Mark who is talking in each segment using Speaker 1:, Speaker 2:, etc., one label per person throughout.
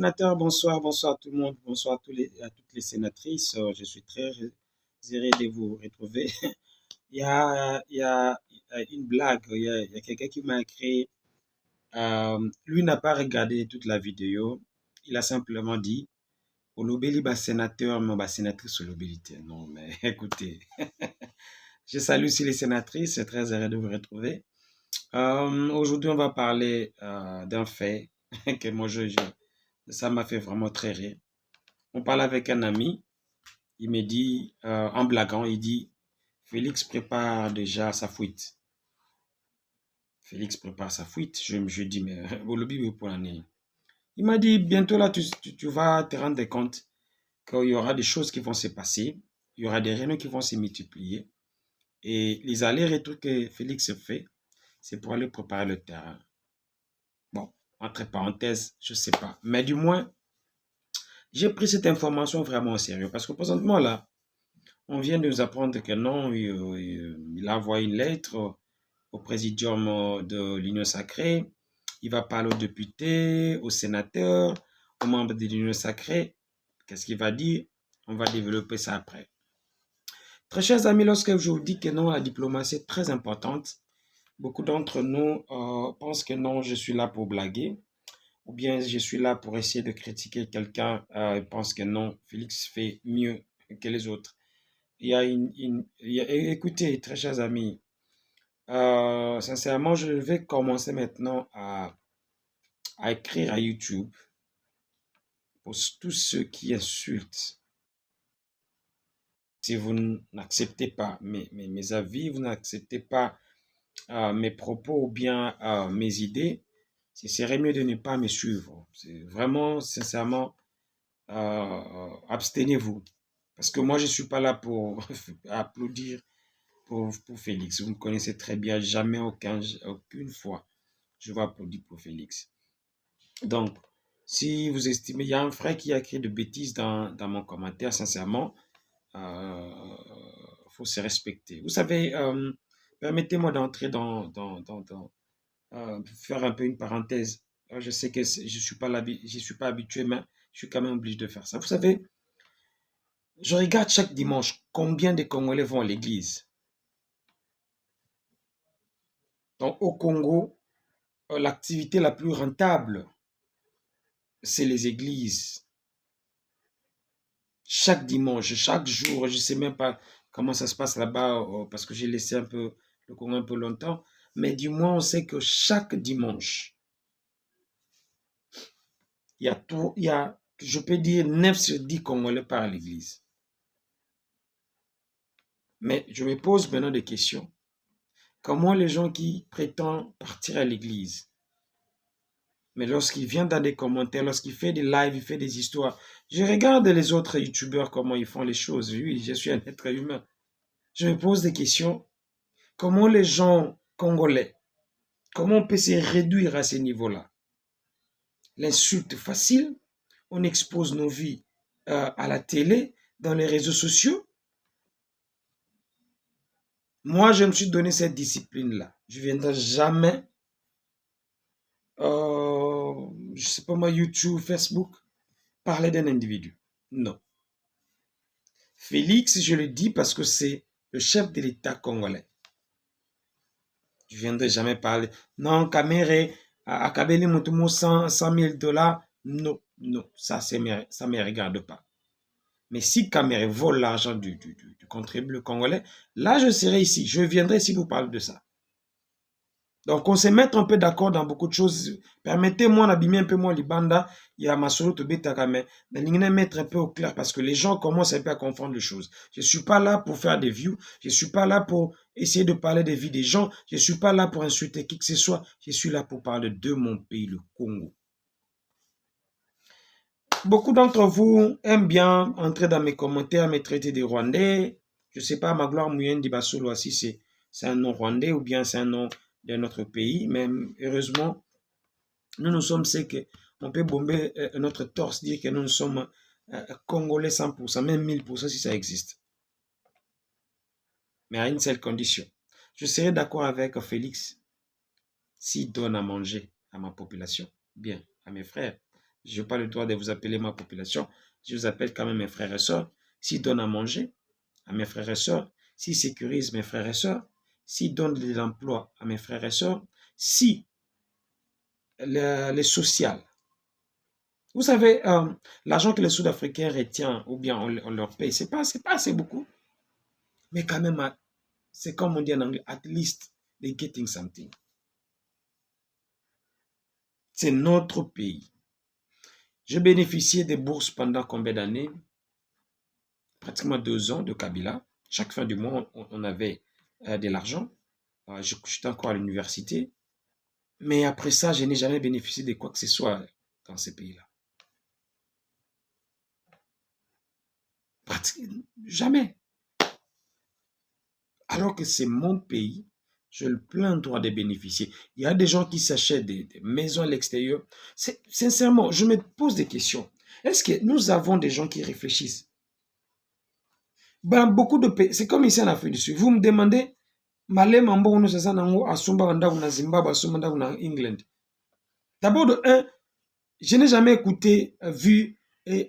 Speaker 1: sénateurs, bonsoir, bonsoir à tout le monde, bonsoir à toutes les sénatrices. Je suis très heureux de vous retrouver. Il y a une blague, il y a quelqu'un qui m'a écrit, lui n'a pas regardé toute la vidéo, il a simplement dit, Olobeli ba sénateur, mais ba sénatrice Olobeli te. Non, mais écoutez, je salue aussi les sénatrices, c'est très heureux de vous retrouver. Aujourd'hui, on va parler d'un fait que moi, ça m'a fait vraiment très rire. On parle avec un ami, il me dit, en blaguant, il dit, Félix prépare déjà sa fuite. Félix prépare sa fuite. Je dis, mais pour l'année. Il m'a dit, bientôt là, tu vas te rendre compte qu'il y aura des choses qui vont se passer, il y aura des réunions qui vont se multiplier. Et les allers-retours que Félix fait, c'est pour aller préparer le terrain. Bon, entre parenthèses, je ne sais pas. Mais du moins, j'ai pris cette information vraiment au sérieux parce que présentement là, on vient de nous apprendre que non, il a envoyé une lettre au présidium de l'Union sacrée. Il va parler aux députés, aux sénateurs, aux membres de l'Union sacrée. Qu'est-ce qu'il va dire? On va développer ça après. Très chers amis, lorsque je vous dis que non, la diplomatie est très importante, beaucoup d'entre nous pensent que non, je suis là pour blaguer, ou bien je suis là pour essayer de critiquer quelqu'un et pense que non, Félix fait mieux que les autres. Écoutez, très chers amis, sincèrement, je vais commencer maintenant à écrire à YouTube pour tous ceux qui insultent. Si vous n'acceptez pas mes avis, vous n'acceptez pas mes propos ou bien mes idées, ce serait mieux de ne pas me suivre. C'est vraiment, sincèrement, abstenez-vous. Parce que moi, je ne suis pas là pour applaudir pour Félix. Vous me connaissez très bien, jamais aucune fois, je vais applaudir pour Félix. Donc, si vous estimez, il y a un frère qui a écrit de bêtises dans mon commentaire, sincèrement, faut se respecter. Vous savez, permettez-moi d'entrer faire un peu une parenthèse. Je sais que je suis pas habitué, mais je suis quand même obligé de faire ça. Vous savez, je regarde chaque dimanche combien de Congolais vont à l'église. Donc, au Congo, l'activité la plus rentable, c'est les églises. Chaque dimanche, chaque jour, je ne sais même pas comment ça se passe là-bas parce que j'ai laissé un peu le Congo un peu longtemps, mais du moins on sait que chaque dimanche, il y a, je peux dire 9 sur 10 Congolais partent à l'église. Mais je me pose maintenant des questions. Comment les gens qui prétendent partir à l'église, mais lorsqu'il vient dans des commentaires, lorsqu'il fait des lives, il fait des histoires, je regarde les autres youtubeurs, comment ils font les choses. Oui, je suis un être humain. Je me pose des questions. Comment les gens congolais, comment on peut se réduire à ce niveau-là? L'insulte facile, on expose nos vies à la télé, dans les réseaux sociaux. Moi, je me suis donné cette discipline-là. Je ne viendrai jamais, je ne sais pas moi, YouTube, Facebook, parler d'un individu. Non. Félix, je le dis parce que c'est le chef de l'État congolais. Je ne viendrai jamais parler. Non, Kamere, Akabeli Mutumo 100 000 $. Non, non, ça ne me regarde pas. Mais si Kamere vole l'argent du contribuable congolais, là, je serai ici. Je viendrai ici vous parler de ça. Donc, on se met un peu d'accord dans beaucoup de choses. Permettez-moi d'abîmer un peu moins Libanda. Il y a ma solo to betaka, mais de mettre un peu au clair parce que les gens commencent un peu à confondre les choses. Je ne suis pas là pour faire des views. Je ne suis pas là pour essayer de parler des vies des gens. Je ne suis pas là pour insulter qui que ce soit. Je suis là pour parler de mon pays, le Congo. Beaucoup d'entre vous aiment bien entrer dans mes commentaires, me traiter des Rwandais. Je ne sais pas, Magloire Mouyendi Basolo, si c'est un nom rwandais ou bien c'est un nom de notre pays. Mais heureusement, nous sommes ceux qu'on peut bomber notre torse, dire que nous sommes Congolais 100%, même 1000% si ça existe. Mais à une seule condition. Je serai d'accord avec Félix s'il donne à manger à ma population, bien, à mes frères. Je n'ai pas le droit de vous appeler ma population. Je vous appelle quand même mes frères et sœurs. S'ils donnent à manger à mes frères et sœurs, s'ils sécurisent mes frères et sœurs, s'ils donnent de l'emploi à mes frères et sœurs, si les sociales. Vous savez, l'argent que les Sud-Africains retiennent ou bien on leur paye, c'est pas assez beaucoup. Mais quand même, c'est comme on dit en anglais, at least they're getting something. C'est notre pays. J'ai bénéficié des bourses pendant combien d'années? Pratiquement 2 ans de Kabila. Chaque fin du mois, on avait de l'argent. J'étais encore à l'université. Mais après ça, je n'ai jamais bénéficié de quoi que ce soit dans ces pays-là. Jamais. Alors que c'est mon pays, j'ai le plein droit de bénéficier. Il y a des gens qui s'achètent des maisons à l'extérieur. Sincèrement, je me pose des questions. Est-ce que nous avons des gens qui réfléchissent? Ben, beaucoup de pays, c'est comme ici en Afrique du Sud. Vous me demandez, Malem Mambo, nous sommes à Sumba, à Zimbabwe, à Sumba, à England. D'abord, de un, je n'ai jamais écouté, vu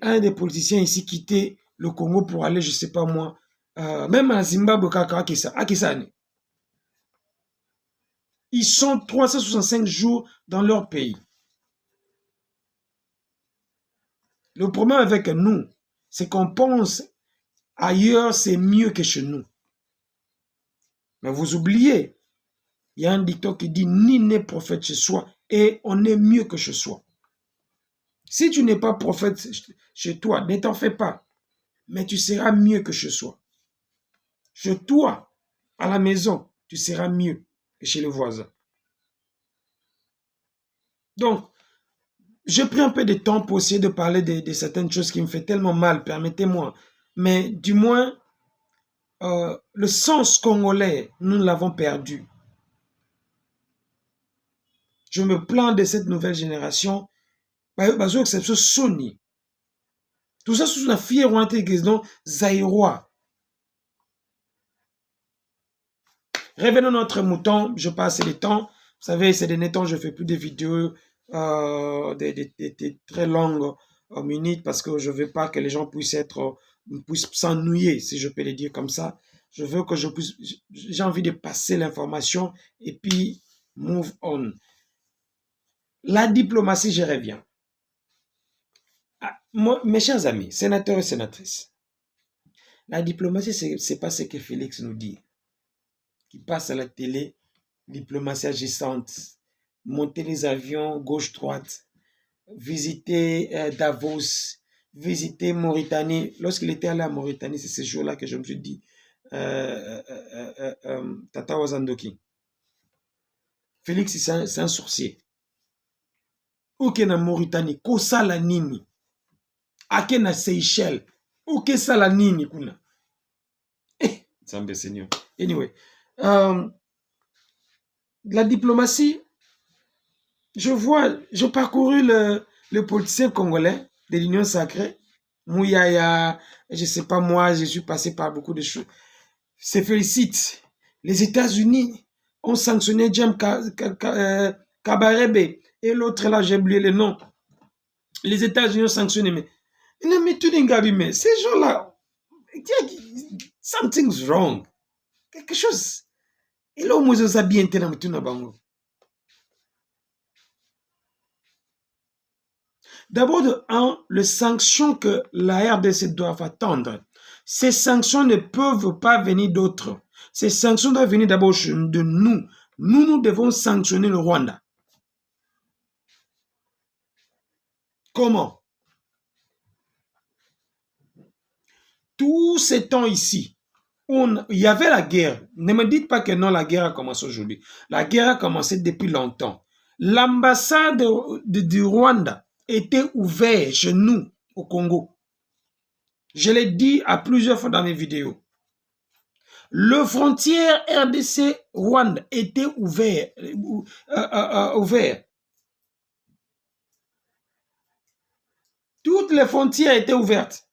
Speaker 1: un des politiciens ici quitter le Congo pour aller, je ne sais pas moi, même à Zimbabwe, à Kisani. Ils sont 365 jours dans leur pays. Le problème avec nous, c'est qu'on pense ailleurs, c'est mieux que chez nous. Mais vous oubliez, il y a un dicton qui dit « Ni n'est prophète chez soi et on est mieux que chez soi ». Si tu n'es pas prophète chez toi, ne t'en fais pas. Mais tu seras mieux que chez soi. Chez toi, à la maison, tu seras mieux que chez le voisin. Donc, j'ai pris un peu de temps pour essayer de parler de certaines choses qui me font tellement mal, permettez-moi. Mais du moins, le sens congolais, nous l'avons perdu. Je me plains de cette nouvelle génération. Parce que c'est ce Sony. Tout ça, c'est une fille donc Zaïrois. Revenons à notre mouton, je passe le temps. Vous savez, ces derniers temps, je ne fais plus de vidéos très longues minutes parce que je ne veux pas que les gens puissent s'ennuyer, si je peux le dire comme ça. Je veux que j'ai envie de passer l'information et puis move on. La diplomatie, je reviens. Mes chers amis, sénateurs et sénatrices, la diplomatie, ce n'est pas ce que Félix nous dit. Qui passe à la télé, diplomatie agissante, monter les avions gauche-droite, visiter Davos, visiter Mauritanie. Lorsqu'il était allé à Mauritanie, c'est ce jour-là que je me suis dit, Tata Wazandoki. Félix, c'est un sorcier. Ok na Mauritanie, ko sala nini? Ake na Seychelles, ok sala nini kuna? Zambe Seigneur. Anyway, la diplomatie, je parcouru le politicien congolais de l'Union sacrée, Mouyaya, je ne sais pas moi, je suis passé par beaucoup de choses. Se félicite. Les États-Unis ont sanctionné James Kabarebe et l'autre là, j'ai oublié le nom. Les États-Unis ont sanctionné, mais ces gens-là, something's wrong. Quelque chose. Et là, moi, je sais bien bango. D'abord, les sanctions que la RDC doit attendre, ces sanctions ne peuvent pas venir d'autres. Ces sanctions doivent venir d'abord de nous. Nous devons sanctionner le Rwanda. Comment? Tout ce temps ici, il y avait la guerre. Ne me dites pas que non, la guerre a commencé aujourd'hui. La guerre a commencé depuis longtemps. L'ambassade du Rwanda était ouverte chez nous, au Congo. Je l'ai dit à plusieurs fois dans mes vidéos. Le frontière RDC-Rwanda était ouvert. Toutes les frontières étaient ouvertes.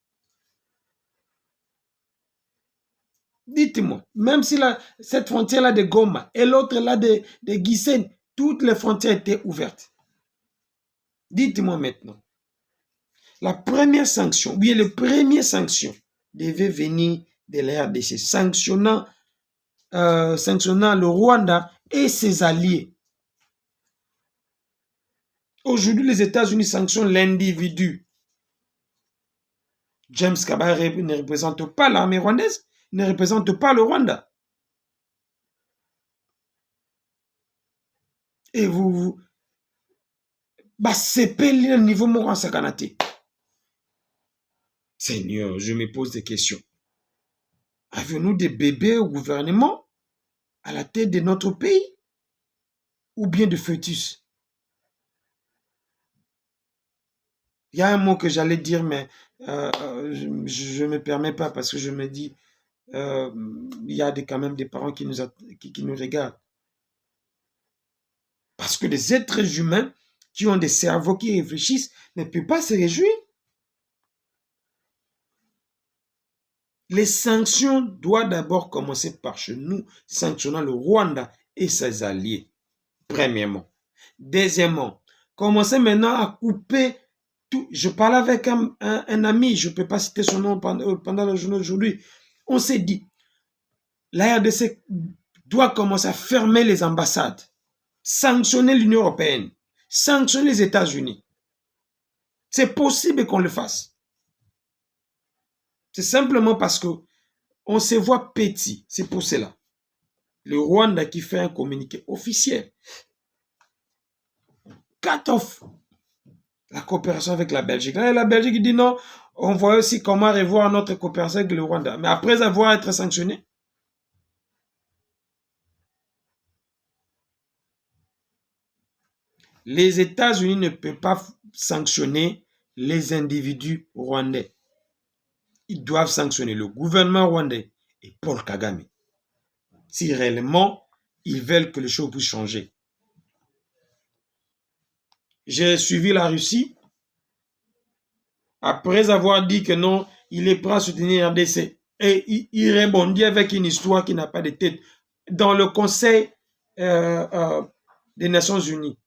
Speaker 1: Dites-moi, même si cette frontière-là de Goma et l'autre là de Gisenyi, toutes les frontières étaient ouvertes. Dites-moi maintenant. la première sanction, ou bien les premières sanctions devaient venir de la RDC, sanctionnant le Rwanda et ses alliés. Aujourd'hui, les États-Unis sanctionnent l'individu. James Kabaré ne représente pas l'armée rwandaise, ne représente pas le Rwanda. Et vous c'est le niveau moral sakanate. Seigneur, je me pose des questions. Avons-nous des bébés au gouvernement à la tête de notre pays ou bien de fœtus? Il y a un mot que j'allais dire, mais je ne me permets pas parce que je me dis, il y a quand même des parents qui nous regardent. Parce que des êtres humains qui ont des cerveaux qui réfléchissent ne peuvent pas se réjouir. Les sanctions doivent d'abord commencer par chez nous, sanctionnant le Rwanda et ses alliés, premièrement. Deuxièmement, commencer maintenant à couper tout. Je parlais avec un ami, je ne peux pas citer son nom pendant la journée d'aujourd'hui. On s'est dit, la RDC doit commencer à fermer les ambassades, sanctionner l'Union européenne, sanctionner les États-Unis. C'est possible qu'on le fasse. C'est simplement parce que on se voit petit. C'est pour cela. Le Rwanda qui fait un communiqué officiel cut off la coopération avec la Belgique. Là, la Belgique dit non, on voit aussi comment revoir notre coopération avec le Rwanda. Mais après avoir été sanctionné, les États-Unis ne peuvent pas sanctionner les individus rwandais. Ils doivent sanctionner le gouvernement rwandais et Paul Kagame. Si réellement, ils veulent que les choses puissent changer. J'ai suivi la Russie. Après avoir dit que non, il est prêt à soutenir RDC. Et il rebondit avec une histoire qui n'a pas de tête. Dans le Conseil des Nations Unies,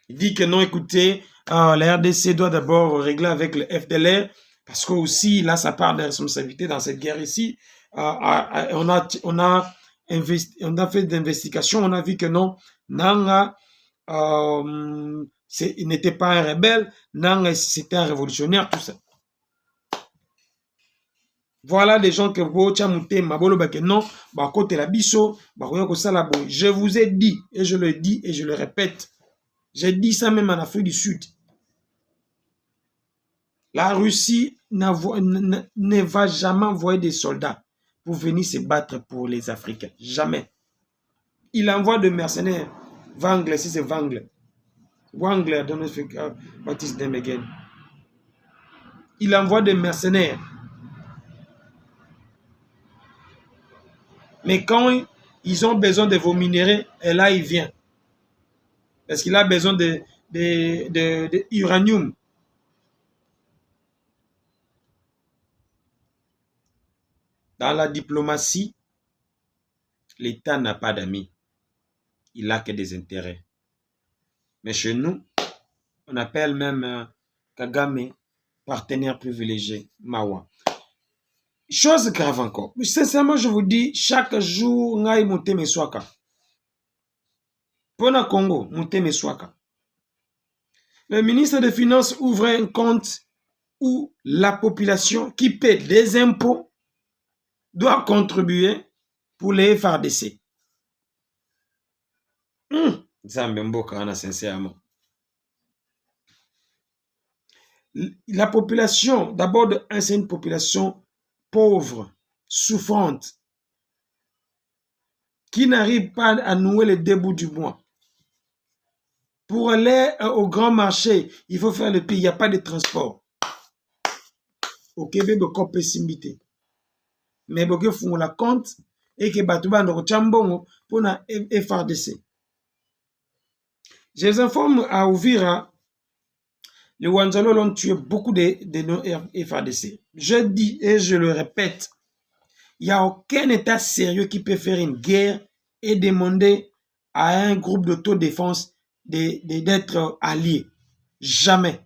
Speaker 1: il dit que non, écoutez, la RDC doit d'abord régler avec le FDLR, parce que aussi, là, ça part de responsabilité dans cette guerre ici. On a fait des investigations, on a vu que non, Nanga, il n'était pas un rebelle, Nanga, c'était un révolutionnaire, tout ça. Voilà des gens que je vous ai dit, et je le dis et je le répète, j'ai dit ça même en Afrique du Sud. La Russie ne va jamais envoyer des soldats pour venir se battre pour les Africains. Jamais. Il envoie des mercenaires. Wagner, si c'est Wagner. Wagner, I don't know what is them again. Il envoie des mercenaires. Mais quand ils ont besoin de vos minéraux, et là, il vient. Parce qu'il a besoin d'uranium. Dans la diplomatie, l'État n'a pas d'amis. Il n'a que des intérêts. Mais chez nous, on appelle même Kagame partenaire privilégié, Mawa. Chose grave encore. Sincèrement, je vous dis, chaque jour, ngai muteme swaka. Pona Congo, muteme swaka. Le ministre des Finances ouvre un compte où la population qui paie des impôts doit contribuer pour les FARDC. Sincèrement. La population, d'abord, c'est une population pauvre, souffrante, qui n'arrive pas à nouer les deux bouts du mois. Pour aller au grand marché, il faut faire le pays, il n'y a pas de transport. Au Québec, il y a pessimité. Mais il faut la compte et que Batouba ne rechambon pour la FARDC. Je les informe à Ouvira, les Wanzalo l'ont tué beaucoup de nos FARDC. Je dis et je le répète, il n'y a aucun État sérieux qui peut faire une guerre et demander à un groupe d'autodéfense d'être allié. Jamais.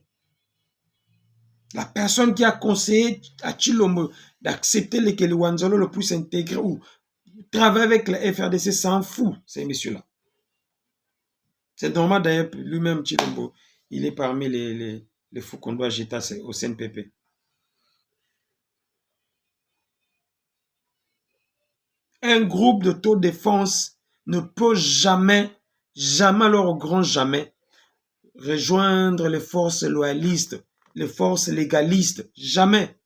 Speaker 1: La personne qui a conseillé à Chilombo d'accepter que le Wanzolo le puisse intégrer ou travailler avec la FRDC s'en fout, ces messieurs-là. C'est normal d'ailleurs, lui-même, Chilombo, il est parmi les fous qu'on doit jeter au CNPP. Un groupe d'autodéfense ne peut jamais, alors au grand jamais, rejoindre les forces loyalistes, les forces légalistes. Jamais.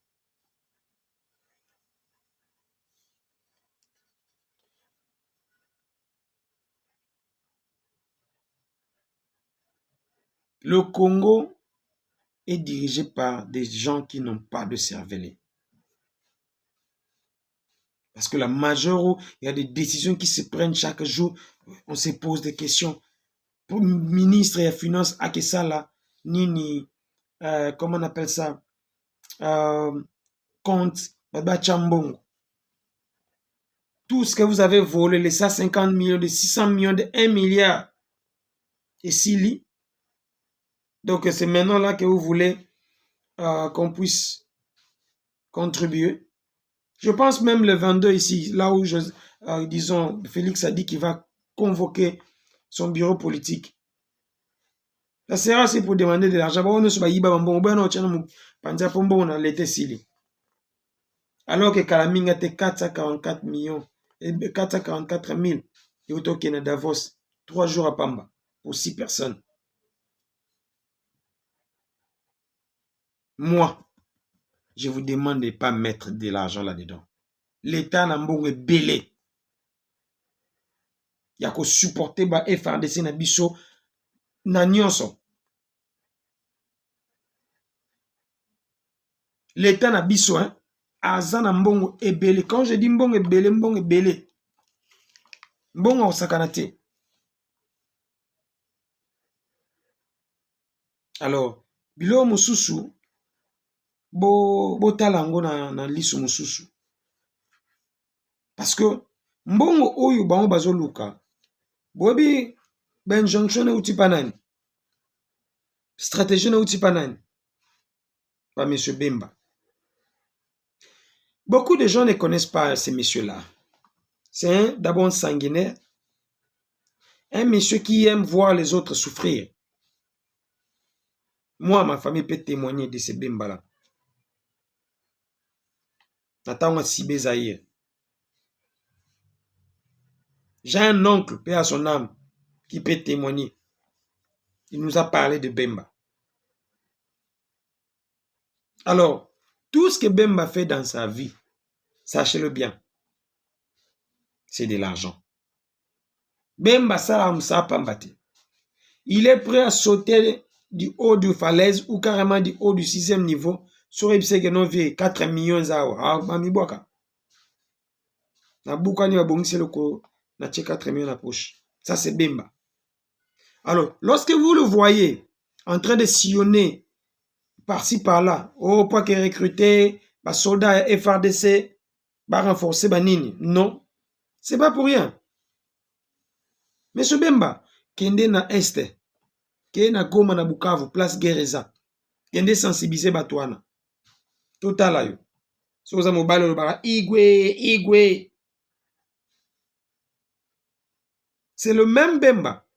Speaker 1: Le Congo est dirigé par des gens qui n'ont pas de cervelet. Parce que la majeure, il y a des décisions qui se prennent chaque jour. On se pose des questions. Pour le ministre des Finances, Akesala, Nini, comment on appelle ça, compte, Baba Chambongo. Tout ce que vous avez volé, les 150 millions, de 600 millions, de 1 milliard, et Sili. Donc c'est maintenant là que vous voulez qu'on puisse contribuer. Je pense même le 22 ici, là où, disons, Félix a dit qu'il va convoquer son bureau politique. Ça sera assez pour demander de l'argent. Alors que Kalaminga était 444 millions, 444 000, et au token à Davos, 3 jours à Pamba, pour 6 personnes. Moi, je vous demande de ne pas mettre de l'argent là-dedans. L'État n'a pas belé. Il y a qu'à supporter ba FRDC na biso na nyonso. L'État na biso, hein, aza na mbongo ebele. Quand je dis mbongo ebele, mbongo ebele. Mbongo osakanate. Alors, bilo mususu, bo talango na lisu mususu. Parce que mbongo oyo bango bazoluka, bobi ben jonction na uti panani. Stratégie na uti panani. Par M. Bemba. Beaucoup de gens ne connaissent pas ces messieurs-là. C'est d'abord un sanguinaire, un monsieur qui aime voir les autres souffrir. Moi, ma famille peut témoigner de ces Bemba-là. Nathan Sibé Zahir. J'ai un oncle, paix à son âme, qui peut témoigner. Il nous a parlé de Bemba. Alors, tout ce que Bemba fait dans sa vie, sachez-le bien, c'est de l'argent. Bemba Salamsa Pambati. Il est prêt à sauter du haut de falaise ou carrément du haut du 6e niveau sur Ibsegenovi 4 millions d'euros. Ah, Mamiboka. Na buka ni wabongisi loko na 4 millions à poche. Ça, c'est Bemba. Alors, lorsque vous le voyez en train de sillonner par-ci, par-là, oh, pas que recruter, bah, soldats FRDC, bah, renforcer, bah, nini. Non, c'est pas pour rien. Monsieur Bemba, kende na Este, kende na Goma na Bukavu, place Gereza, kende sensibiliser Batouana. Total ayo. Soza mobile le bara, Igwe. C'est le même Bemba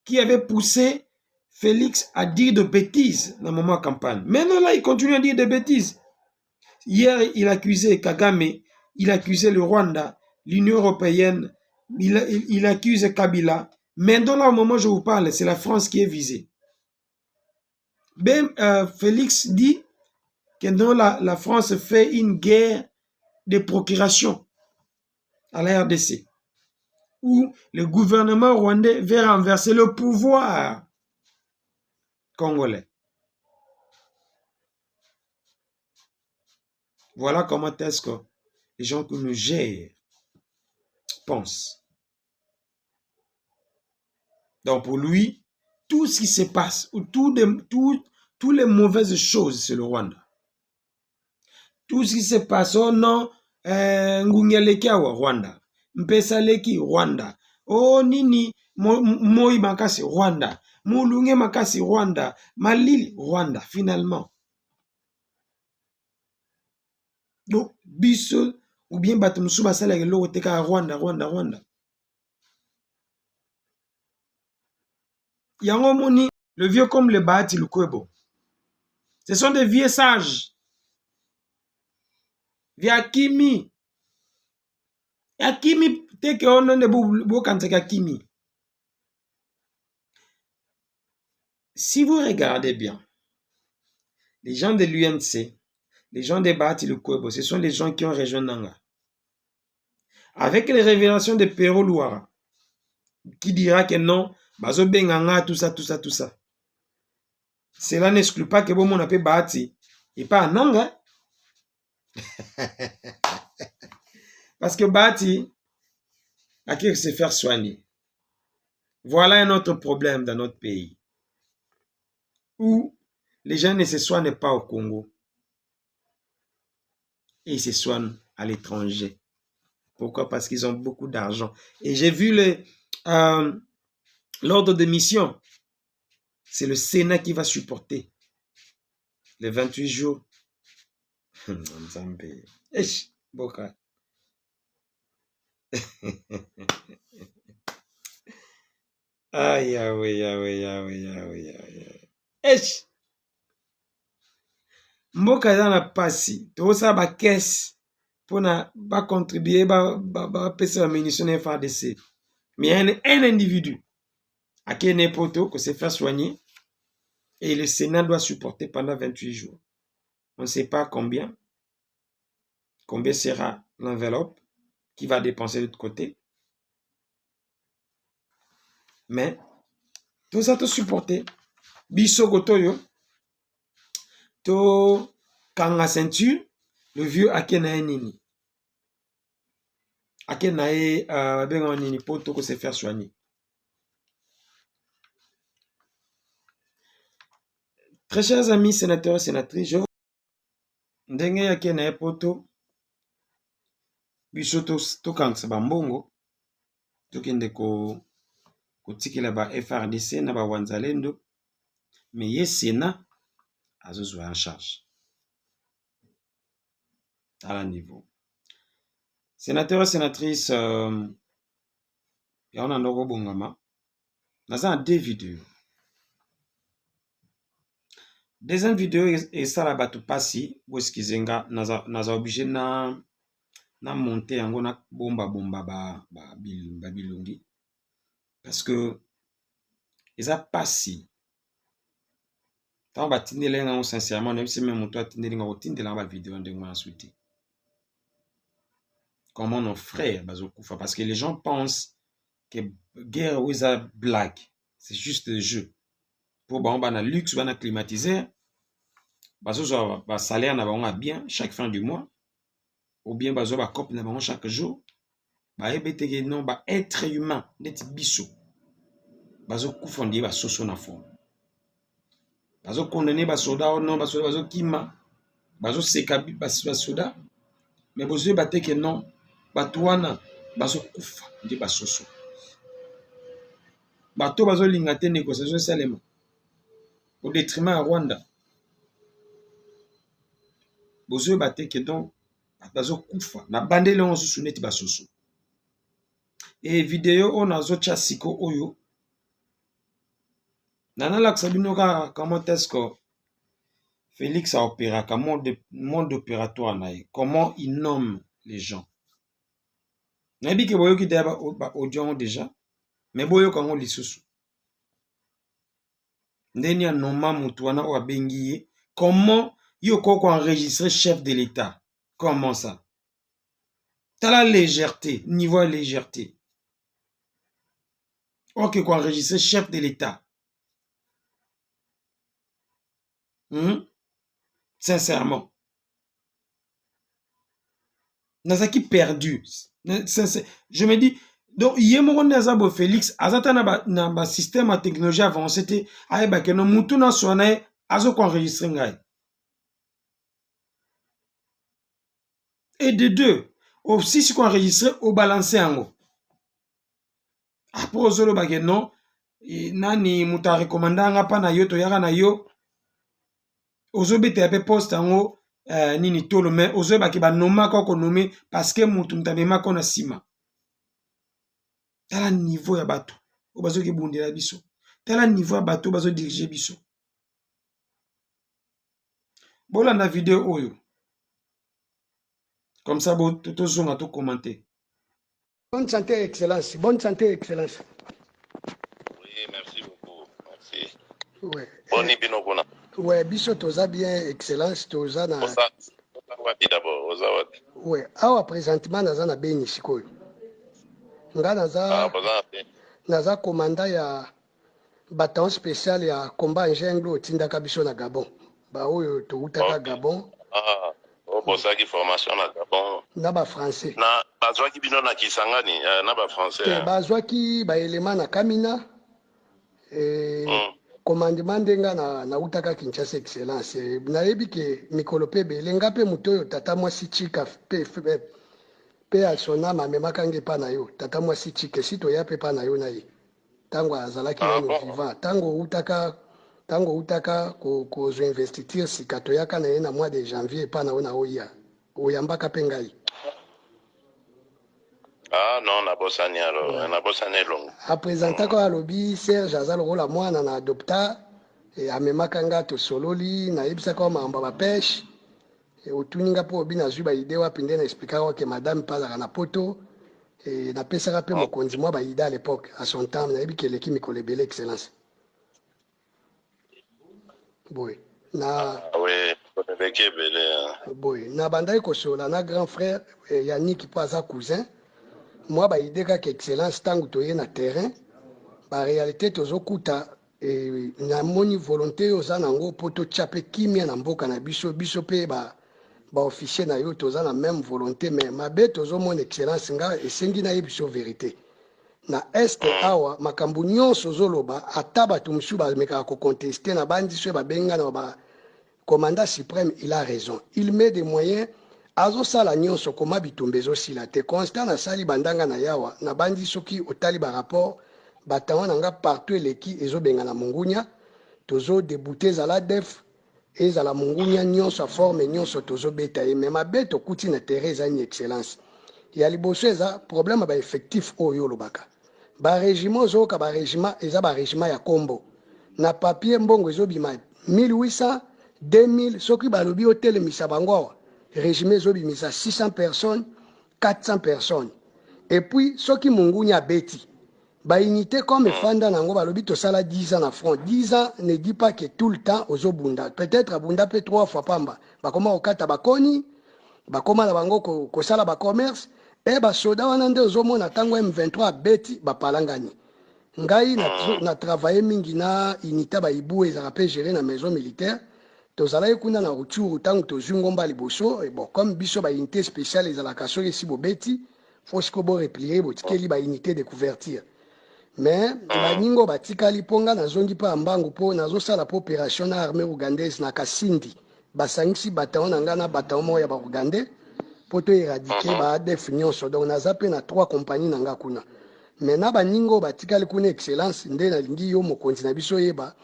Speaker 1: qui avait poussé Félix à dire de bêtises dans le moment de campagne. Maintenant là, il continue à dire des bêtises. Hier, il accusait Kagame, il accusait le Rwanda, l'Union européenne, il accuse Kabila. Maintenant là, au moment où je vous parle, c'est la France qui est visée. Félix dit que non, la France fait une guerre de procuration à la RDC, où le gouvernement rwandais veut renverser le pouvoir congolais. Voilà comment est-ce que les gens qui nous gèrent pensent. Donc pour lui, tout ce qui se passe, ou toutes les mauvaises choses, c'est le Rwanda. Tout ce qui se passe, oh non, Ngungeleki awa Rwanda, Mpesaleki Rwanda, oh nini, Moi Makasi Rwanda, Moulunge Makasi Rwanda, Malili Rwanda, finalement. Donc biso ou bien bato musu basala eloko te ka Rwanda. Yango moni le vieux comme le Bahati Lukwebo. Ce sont des vieux sages. Via Kimi. Yakimi teke ono ne bo kansaka Kimi. Si vous regardez bien, les gens de l'UNC, les gens de Bahati Lukwebo, ce sont les gens qui ont rejoint Nanga. Avec les révélations de Pero Luara, qui dira que non, Bazo Benganga, tout ça. Cela n'exclut pas que bon mon appelle Bahati et pas à Nanga. Parce que Bahati a qu'à se faire soigner. Voilà un autre problème dans notre pays. Où les gens ne se soignent pas au Congo. Et ils se soignent à l'étranger. Pourquoi? Parce qu'ils ont beaucoup d'argent. Et j'ai vu l'ordre de mission. C'est le Sénat qui va supporter les 28 jours. Boka. Aïe. Mboka eza na pasi toza ba caisse pona ba contribuer ba pesa la munition na FARDC. Mais un individu à qui est poto que se faire soigner et le Sénat doit supporter pendant 28 jours. On ne sait pas combien sera l'enveloppe qui va dépenser de l'autre côté. Mais tout ça, tout supporter. Biso gotoyo, to kanga ceinture, le vieux akenae nini. Akenae benga nini poto ko se faire soigner. Très chers amis sénateurs et sénatrices, je vous ndenge akenae poto biso to kangsa bambongo to kende ko kotikela ba FRDC na ba Wanzalendo, mais ye Sénat azozwa en charge à la niveau. Sénateurs et sénatrices, ya ona ndoko bongama naza deux vidéos. Deuxième vidéo et ça la batu pasi boskizenga naza obligé na monter yango na bomba ba bilongi parce que eza pasi tant batindela nga sincèrement même si même toi tindeli nga otindela ba vidéo ndenge na souti. Comment nos frères bazokufa parce que les gens pensent que guerre ou eza blague, c'est juste le jeu. Pour ba na luxe ba na climatiseur bazo ba salaire na bango bien chaque fin du mois ou bien bazo ba cop na bango chaque jour ba ebeteke non ba être humain net biso bazo kufa ndi ba soso na fond bazo condamner ba soda non ba soda bazo kima bazo seka ba soda mais bozo bateke non bato wana bazo kufa ndi ba soso bato bazo linga te négociation salema au détriment à Rwanda. Bozo bateke donc bazo kufa na bandele on susu neti basoso. Et vidéo on azo tcha siko oyo nana laksa binoka comment est-ce que Félix a opéré comment monde opératoire nae, comment il nomme les gens. Nabi ke boyo ki deba audio déjà mais boyo kango lisusu. Ndeni ya noma mutu wana o abengi comment yo koko enregistré chef de l'État. Comment ça? T'as la légèreté, niveau de légèreté. Ok, quoi enregistré chef de l'État. Sincèrement. Nazaki perdu. Je me dis, donc, yemoro nazabo Félix, azata na ba système à technologie avancée te, aeba ke no mutu na soane, azo ko enregistré ngai. Et de deux, aussi si qu'on enregistré au balancé en haut. Après ozolo bage non, nani muta recommandanga pa na yo to yaka na yo, ozo bete ape poste en haut, nini tolo mais ozoyebaki banomaka konome parce que mutu mutamemaka na nsima. Tala niveau ya bato oyo bazokibundela biso, tala niveau ya bato oyo bazodirige biso. Bolanda video oyo comme ça tozonga to commenter.
Speaker 2: Bonne santé excellence, bonne santé excellence.
Speaker 3: Oui, merci beaucoup, merci.
Speaker 2: Ouais.
Speaker 3: Boni bino kuna.
Speaker 2: Ouais, biso toza bien excellence, toza na
Speaker 3: wapi d'abord, oza wapi?
Speaker 2: Ouais, awa présentement naza na Beni sikoyo. Nga naza commandant ya bataillon spécial ya combat Njenglo otindaka biso na Gabon. Ba oyo toutaka Gabon.
Speaker 3: Ah, bosaki formation na Gabon.
Speaker 2: Na ba français.
Speaker 3: Na bazwaki bino na Kisangani, na ba français.
Speaker 2: Te bazwaki ba élément na Kamina. Commandement ndenga na utaka Kinshasa excellence. Nayebi ke mikolo pe belenga pe mutoyo tata mwasi chika pe asona mamemaka nge pa na yo. Tata mwasi chike sito ya pe pa na yo na ye. Tango azalaki na vivant. Tango utaka ko zo investiture sikato yaka na ye na mois de janvier pa na ona oya. Oyambaka pe ngai.
Speaker 3: Ah non, na bosani alors, na bosani longo.
Speaker 2: Apresenta ko alobi Serge azalo rola mwana na adopta e amemaka nga to sololi na yebisa ko mamba ba pêche e otuninga po obi na zuba ide wa pinde na expliquer ko ke madame pala na poto e na pesaka pe mokonzi mwa ba ida à l'époque à son temps na yebi ke leki mikolo ebele excellence. Boy na
Speaker 3: oui, leki ebele.
Speaker 2: Boy na bandai ko sola na grand frère Yannick po aza cousin. Moi, bah, idée que excellence tant que tu es na terrain, bah, réalité, tu as kuta et na moni volonté aux anango pour te chaper qui mien na mboka na biso biso pe bah officier na yo tu as la même volonté mais ma bête tu as mon excellence nga et sengi na biso vérité na est awa makambu nyonso zoloba ataba tu msu ba meka ko contester na bandi so ba benga na ba commandant suprême il a raison il met des moyens azo sala nyonso koma bitumba ezosila te constant na sali bandanga na yawa na bandi soki otali ba rapport batawa nanga partout eleki ezobenga na mungunya tozo débouter zala def ezala mungunya nyonso forme nyonso tozo beta e mema beto kuti na Teresa ni excellence ya liboso eza problème ba effectif oyo lobaka ba régiment zo ka ba régiment eza ba régiment ya kombo na papier mbongo ezobima 1800 2000 soki balobi otelemisa bango awa régime zobimisa 600 personnes, 400 personnes. Et puis, ceux qui mungunya beti, ba unité comme Fanda nango balobi to sala 10 ans na front. 10 ans ne dit pas que tout le temps aux bunda. Peut-être abunda peut 3 fois pamba. Ba koma okata bakoni, ba koma na bango ko sala ba commerce et ba soda wana nde ozomona tango M23 beti ba palangani. Ngai na travailler mingi na unité ba ibu ezaka pe gérer na maison militaire. Tozala kuna na Rutshuru tango tozungo mbali boso et bon comme biso ba unité spéciale ezalaka soki si bobeti faut siko bo replier bo tikeli ba unité de couverture mais ba ningo batikali ponga na zongi pa mbangu po nazo sala po opération na armée ougandaise na Kasindi basangisi bataillon na ngana bataillon mo ya ba ougandais po to éradiquer ba ADF nyonso donc naza pe na 3 compagnies na ngakuna mais na ba ningo batikali kuna excellence nde na lingi yo mokonzi na biso yeba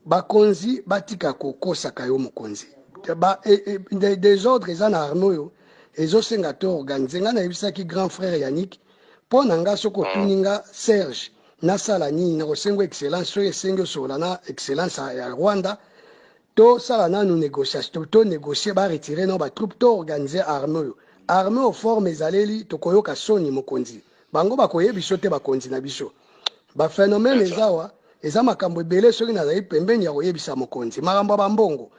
Speaker 2: bakonzi batika kokosaka yo mokonzi des ordres eza na armée oyo ezosenga to organize nga na yebisaki grand frère Yannick mpo na nga soki otuninga Serge nasala nini na kosengo excellence soki esengi osola na excellence ya Rwanda tosala nanu négociation to négocier baretire no batroupe to organize armée oyo armée o forme ezaleli tokoyoka soni mokonzi bango bakoyebiso te bakonzi na biso baphénomène ezawa eza makambo ebele soki nazali pembeni ya koyebisa mokonzi makambo ya mbongo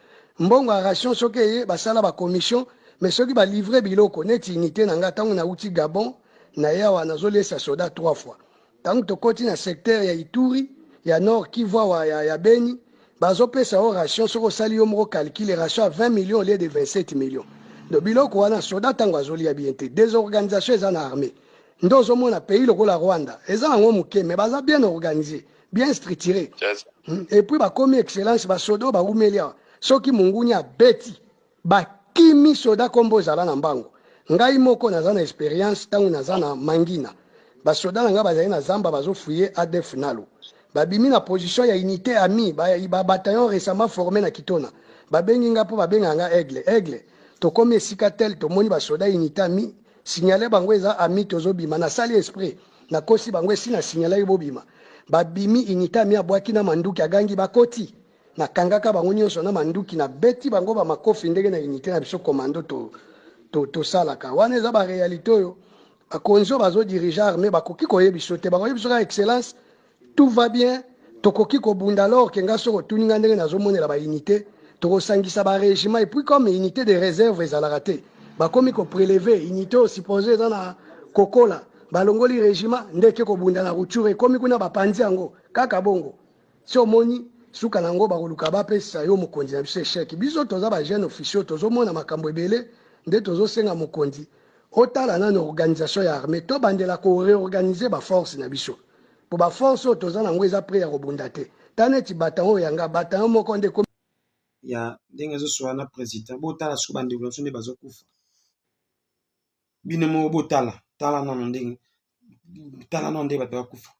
Speaker 2: ya ration soki eye basala bakommission mais soki balivre biloko neti unité na nga ntango nauti Gabon na yawa nazolesa soda 3 fois ntango tokoti na secteur ya Ituri ya Nord Kivu ya Beni bazopesa o ration soki osali yo moko calcule ration à 20 millions au lieu de 27 millions do biloko wana soda ntango azolia bien te désorganisation eza na armée ndo ozomona pays lokola Rwanda eza nango moke mais baza bien organisé bien structuré. Et puis, comme excellence, soda, umelia. Soki mungunya beti, kimi soda kombo zala na mbango. Ngai moko nazana expérience, tangu nazana mangina. Soda nga bazali na zamba bazo fouiller ADF nalo. Bimi na position ya unité ami, bataillon récemment formé na Kitona. babengi nga po babenga nga aigle tokomi esika tel tomoni basoda unité ami signale bango eza ami tozobima nasali esprit nakosi bango esi na signale bobima babimi unité ami abwaki na manduki agangi bakoti nakangaka bango nyonso na manduki na beti bango bamakofi ndenge na unité na biso komando tosalaka wana eza baréalité oyo bakonzi oyo bazodirige armé bakoki koyebi biso te bakoyebi biso ka excellence tout va bien tokoki kobunda alors ke nga soko otuni nga ndenge nazomonela baunité tokosangisa barégiment et puis comme unité de réserve ezalaka te bakomi koprélevé unité oyo supposé eza na kokola balongoli régiment ndeke kobunda na ruture ekomi kuna bapanzi yango kaka bongo si omoni suka nango bakoluka bapesa yo mokonzi na biso échec biso toza bajeune officier tozomona makambo ebele nde tozosenga mokonzi otala nano organisation ya armée tobandela koréorganize baforce na biso po baforce oyo toza nango eza prêt ya kobunda te ta neti bataillon oyo yanga bataillon moko nde
Speaker 1: ya ndenge ezoswala na président botala soki bandeko na biso nde bazokufa bino moko botala tala nano ndenge bato bakufa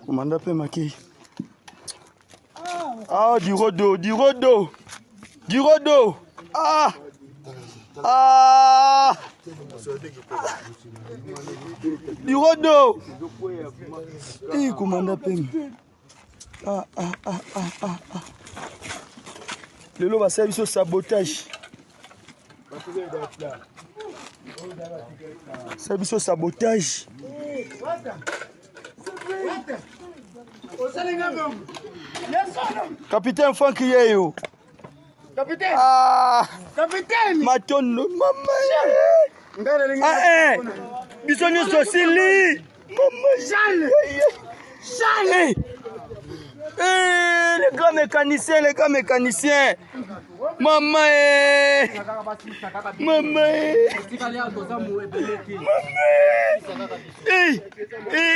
Speaker 4: komanda mpe makei dirodo dirodo komanda mpe lelo basala biso sabotage Capitaine Franck Yeyo.
Speaker 2: Capitaine.
Speaker 4: Capitaine. Matondo mama. Bisogno sosili. Mama Charles. Les grands mécaniciens. Maman.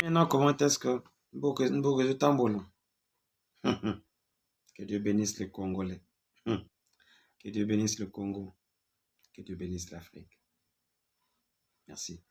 Speaker 1: Maintenant, comment est-ce que je tamboule? Que Dieu bénisse les Congolais. Que Dieu bénisse le Congo. Que Dieu bénisse l'Afrique. Merci.